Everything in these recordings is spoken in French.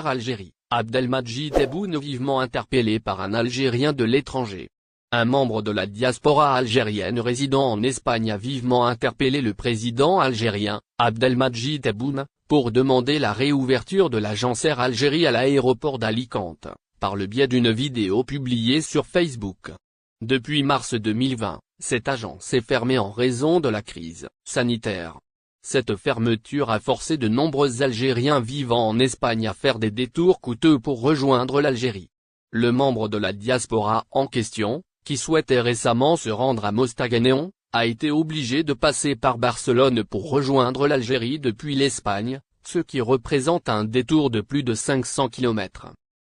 Algérie, Abdelmadjid Tebboune vivement interpellé par un Algérien de l'étranger. Un membre de la diaspora algérienne résidant en Espagne a vivement interpellé le président algérien, Abdelmadjid Tebboune, pour demander la réouverture de l'agence Air Algérie à l'aéroport d'Alicante, par le biais d'une vidéo publiée sur Facebook. Depuis mars 2020, cette agence est fermée en raison de la crise sanitaire. Cette fermeture a forcé de nombreux Algériens vivant en Espagne à faire des détours coûteux pour rejoindre l'Algérie. Le membre de la diaspora en question, qui souhaitait récemment se rendre à Mostaganéon, a été obligé de passer par Barcelone pour rejoindre l'Algérie depuis l'Espagne, ce qui représente un détour de plus de 500 km.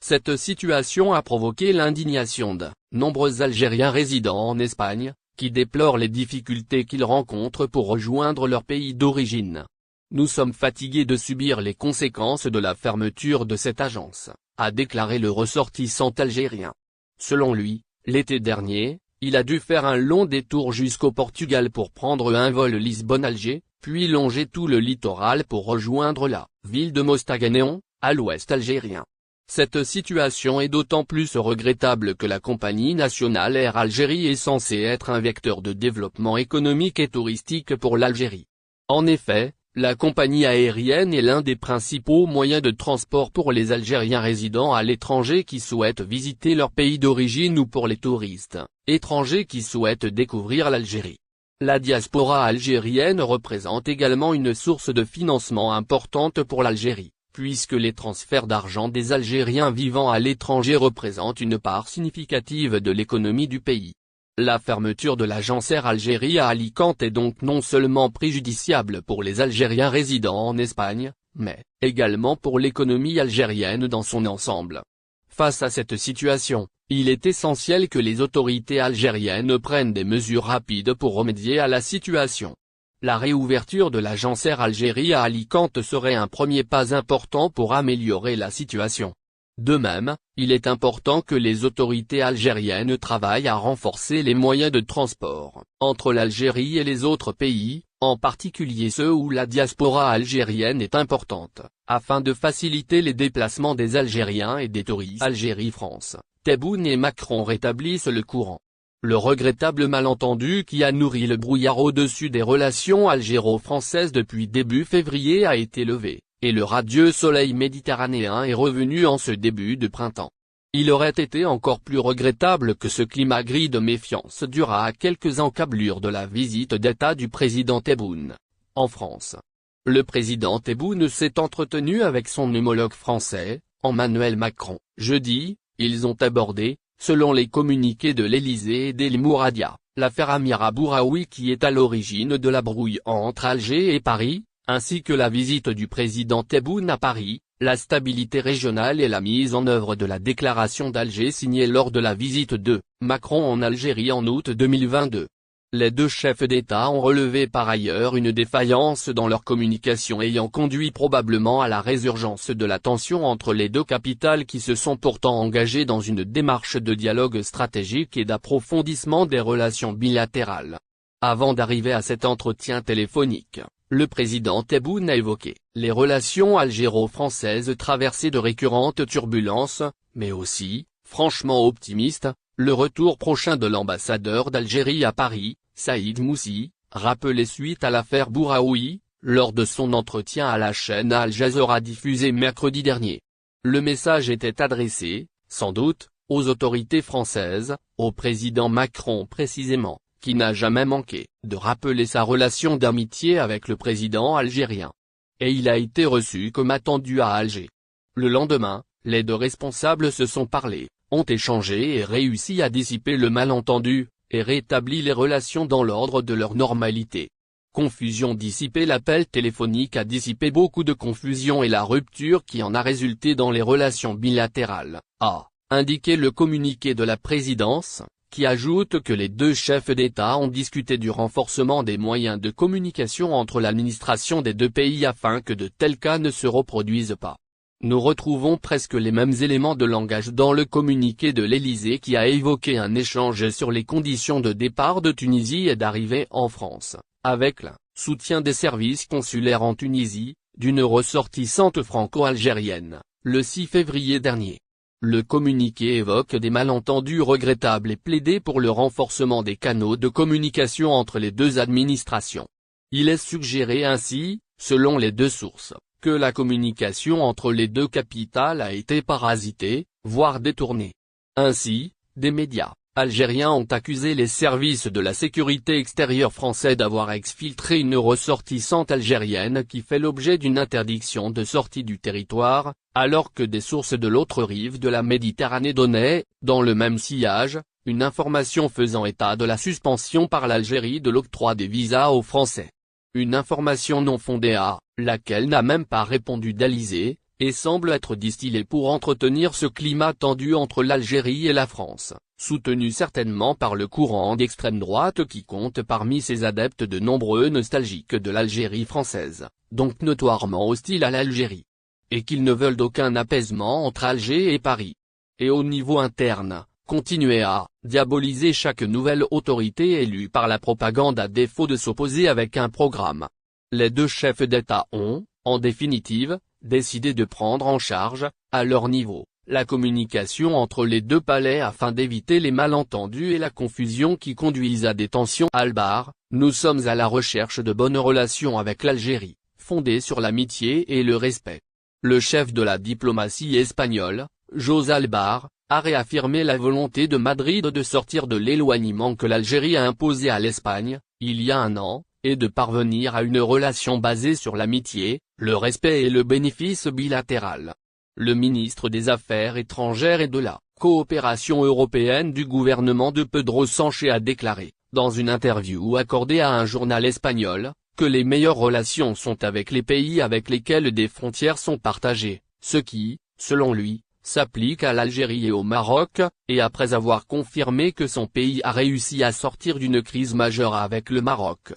Cette situation a provoqué l'indignation de nombreux Algériens résidant en Espagne, qui déplorent les difficultés qu'ils rencontrent pour rejoindre leur pays d'origine. Nous sommes fatigués de subir les conséquences de la fermeture de cette agence, a déclaré le ressortissant algérien. Selon lui, l'été dernier, il a dû faire un long détour jusqu'au Portugal pour prendre un vol Lisbonne-Alger, puis longer tout le littoral pour rejoindre la ville de Mostaganéon, à l'ouest algérien. Cette situation est d'autant plus regrettable que la compagnie nationale Air Algérie est censée être un vecteur de développement économique et touristique pour l'Algérie. En effet, la compagnie aérienne est l'un des principaux moyens de transport pour les Algériens résidant à l'étranger qui souhaitent visiter leur pays d'origine ou pour les touristes étrangers qui souhaitent découvrir l'Algérie. La diaspora algérienne représente également une source de financement importante pour l'Algérie, puisque les transferts d'argent des Algériens vivant à l'étranger représentent une part significative de l'économie du pays. La fermeture de l'agence Air Algérie à Alicante est donc non seulement préjudiciable pour les Algériens résidant en Espagne, mais également pour l'économie algérienne dans son ensemble. Face à cette situation, il est essentiel que les autorités algériennes prennent des mesures rapides pour remédier à la situation. La réouverture de l'agence Air Algérie à Alicante serait un premier pas important pour améliorer la situation. De même, il est important que les autorités algériennes travaillent à renforcer les moyens de transport entre l'Algérie et les autres pays, en particulier ceux où la diaspora algérienne est importante, afin de faciliter les déplacements des Algériens et des touristes. Algérie-France, Tebboune et Macron rétablissent le courant. Le regrettable malentendu qui a nourri le brouillard au-dessus des relations algéro-françaises depuis début février a été levé, et le radieux soleil méditerranéen est revenu en ce début de printemps. Il aurait été encore plus regrettable que ce climat gris de méfiance durât à quelques encablures de la visite d'État du président Tebboune en France. Le président Tebboune s'est entretenu avec son homologue français, Emmanuel Macron, jeudi. Ils ont abordé, selon les communiqués de l'Élysée et d'El Mouradia, l'affaire Amira Bouraoui qui est à l'origine de la brouille entre Alger et Paris, ainsi que la visite du président Tebboune à Paris, la stabilité régionale et la mise en œuvre de la déclaration d'Alger signée lors de la visite de Macron en Algérie en août 2022. Les deux chefs d'État ont relevé par ailleurs une défaillance dans leur communication ayant conduit probablement à la résurgence de la tension entre les deux capitales qui se sont pourtant engagées dans une démarche de dialogue stratégique et d'approfondissement des relations bilatérales. Avant d'arriver à cet entretien téléphonique, le président Tebboune a évoqué les relations algéro-françaises traversées de récurrentes turbulences, mais aussi, franchement optimiste, le retour prochain de l'ambassadeur d'Algérie à Paris, Saïd Moussi, rappelé suite à l'affaire Bouraoui, lors de son entretien à la chaîne Al Jazeera diffusée mercredi dernier. Le message était adressé, sans doute, aux autorités françaises, au président Macron précisément, qui n'a jamais manqué de rappeler sa relation d'amitié avec le président algérien. Et il a été reçu comme attendu à Alger. Le lendemain, les deux responsables se sont parlé, ont échangé et réussi à dissiper le malentendu, et rétabli les relations dans l'ordre de leur normalité. Confusion dissipée. L'appel téléphonique a dissipé beaucoup de confusion et la rupture qui en a résulté dans les relations bilatérales, a indiqué le communiqué de la présidence, qui ajoute que les deux chefs d'État ont discuté du renforcement des moyens de communication entre l'administration des deux pays afin que de tels cas ne se reproduisent pas. Nous retrouvons presque les mêmes éléments de langage dans le communiqué de l'Élysée qui a évoqué un échange sur les conditions de départ de Tunisie et d'arrivée en France, avec le soutien des services consulaires en Tunisie, d'une ressortissante franco-algérienne, le 6 février dernier. Le communiqué évoque des malentendus regrettables et plaidait pour le renforcement des canaux de communication entre les deux administrations. Il est suggéré ainsi, selon les deux sources, que la communication entre les deux capitales a été parasitée, voire détournée. Ainsi, des médias algériens ont accusé les services de la sécurité extérieure français d'avoir exfiltré une ressortissante algérienne qui fait l'objet d'une interdiction de sortie du territoire, alors que des sources de l'autre rive de la Méditerranée donnaient, dans le même sillage, une information faisant état de la suspension par l'Algérie de l'octroi des visas aux Français. Une information non fondée à laquelle n'a même pas répondu d'Élysée, et semble être distillée pour entretenir ce climat tendu entre l'Algérie et la France, soutenu certainement par le courant d'extrême droite qui compte parmi ses adeptes de nombreux nostalgiques de l'Algérie française, donc notoirement hostiles à l'Algérie. Et qu'ils ne veulent d'aucun apaisement entre Alger et Paris. Et au niveau interne, continuer à diaboliser chaque nouvelle autorité élue par la propagande à défaut de s'opposer avec un programme. Les deux chefs d'État ont, en définitive, décidé de prendre en charge, à leur niveau, la communication entre les deux palais afin d'éviter les malentendus et la confusion qui conduisent à des tensions. Albar, nous sommes à la recherche de bonnes relations avec l'Algérie, fondées sur l'amitié et le respect. Le chef de la diplomatie espagnole, José Albar, a réaffirmé la volonté de Madrid de sortir de l'éloignement que l'Algérie a imposé à l'Espagne, il y a un an, et de parvenir à une relation basée sur l'amitié, le respect et le bénéfice bilatéral. Le ministre des Affaires étrangères et de la coopération européenne du gouvernement de Pedro Sánchez a déclaré, dans une interview accordée à un journal espagnol, que les meilleures relations sont avec les pays avec lesquels des frontières sont partagées, ce qui, selon lui, s'applique à l'Algérie et au Maroc, et après avoir confirmé que son pays a réussi à sortir d'une crise majeure avec le Maroc.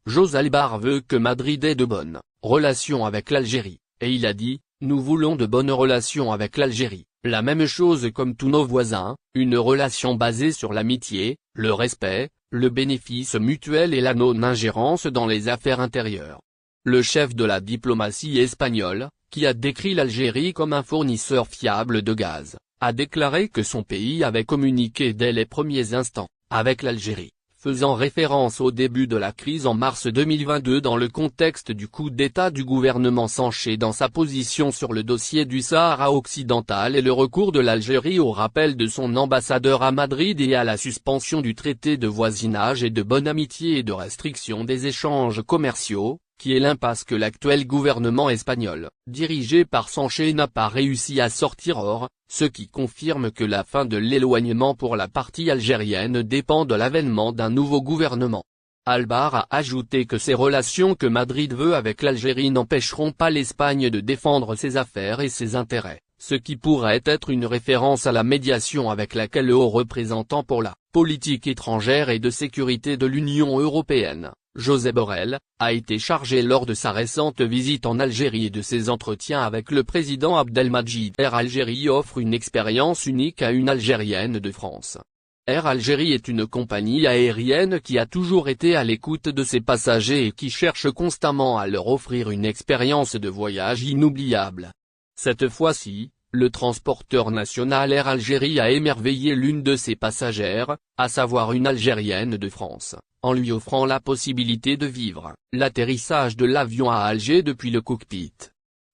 José Albar veut que Madrid ait de bonnes relations avec l'Algérie, et il a dit, nous voulons de bonnes relations avec l'Algérie, la même chose comme tous nos voisins, une relation basée sur l'amitié, le respect, le bénéfice mutuel et la non-ingérence dans les affaires intérieures. Le chef de la diplomatie espagnole, qui a décrit l'Algérie comme un fournisseur fiable de gaz, a déclaré que son pays avait communiqué dès les premiers instants avec l'Algérie, faisant référence au début de la crise en mars 2022 dans le contexte du coup d'État du gouvernement Sánchez dans sa position sur le dossier du Sahara occidental et le recours de l'Algérie au rappel de son ambassadeur à Madrid et à la suspension du traité de voisinage et de bonne amitié et de restriction des échanges commerciaux, qui est l'impasse que l'actuel gouvernement espagnol, dirigé par Sánchez n'a pas réussi à sortir hors, ce qui confirme que la fin de l'éloignement pour la partie algérienne dépend de l'avènement d'un nouveau gouvernement. Albar a ajouté que ces relations que Madrid veut avec l'Algérie n'empêcheront pas l'Espagne de défendre ses affaires et ses intérêts, ce qui pourrait être une référence à la médiation avec laquelle le haut représentant pour la politique étrangère et de sécurité de l'Union européenne, Josep Borrell, a été chargé lors de sa récente visite en Algérie et de ses entretiens avec le président Abdelmadjid. Air Algérie offre une expérience unique à une Algérienne de France. Air Algérie est une compagnie aérienne qui a toujours été à l'écoute de ses passagers et qui cherche constamment à leur offrir une expérience de voyage inoubliable. Cette fois-ci, le transporteur national Air Algérie a émerveillé l'une de ses passagères, à savoir une Algérienne de France, en lui offrant la possibilité de vivre l'atterrissage de l'avion à Alger depuis le cockpit.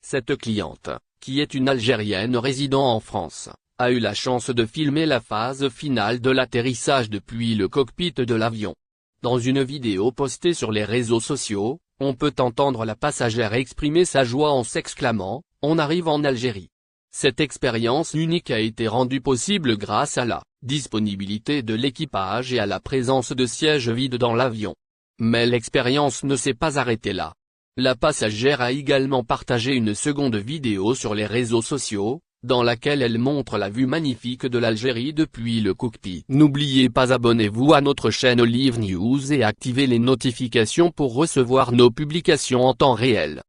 Cette cliente, qui est une Algérienne résidant en France, a eu la chance de filmer la phase finale de l'atterrissage depuis le cockpit de l'avion. Dans une vidéo postée sur les réseaux sociaux, on peut entendre la passagère exprimer sa joie en s'exclamant « On arrive en Algérie ». Cette expérience unique a été rendue possible grâce à la disponibilité de l'équipage et à la présence de sièges vides dans l'avion. Mais l'expérience ne s'est pas arrêtée là. La passagère a également partagé une seconde vidéo sur les réseaux sociaux, dans laquelle elle montre la vue magnifique de l'Algérie depuis le cockpit. N'oubliez pas abonnez-vous à notre chaîne Olive News et activez les notifications pour recevoir nos publications en temps réel.